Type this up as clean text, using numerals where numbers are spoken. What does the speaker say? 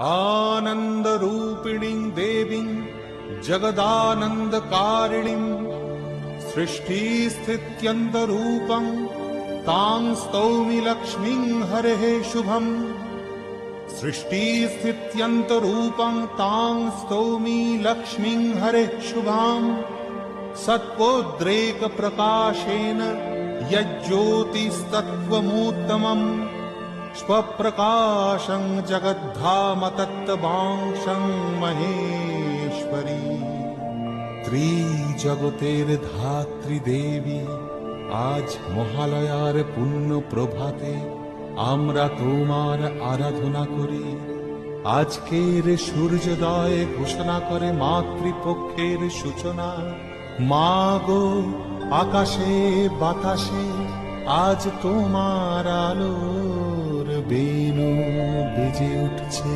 आनन्दरूपिणीं देवीं जगदानन्दकारिणीं सृष्टिस्थित्यन्तरूपं तां स्तौमि लक्ष्मीं हरेः शुभम् सृष्टिस्थित्यन्तरूपं तां स्तौमि लक्ष्मीं हरेः शुभाम् सत्वोद्रेकप्रकाशेन यज्ज्योतिस्तत्त्वमूत्तमम् स्वप्रकाशं जगद्धाम तत्त्वांशं महेश्वरी ত্রিজগতের ধাত্রী দেবী আজ মহালয়ার পুণ্য প্রভাতে আমরা তোমার আরাধনা করি। আজকের সূর্যোদয় ঘোষণা করে মাতৃপক্ষের সূচনা। মা গো, আকাশে বাতাসে আজ তোমার আলোর বেণু বেজে উঠছে।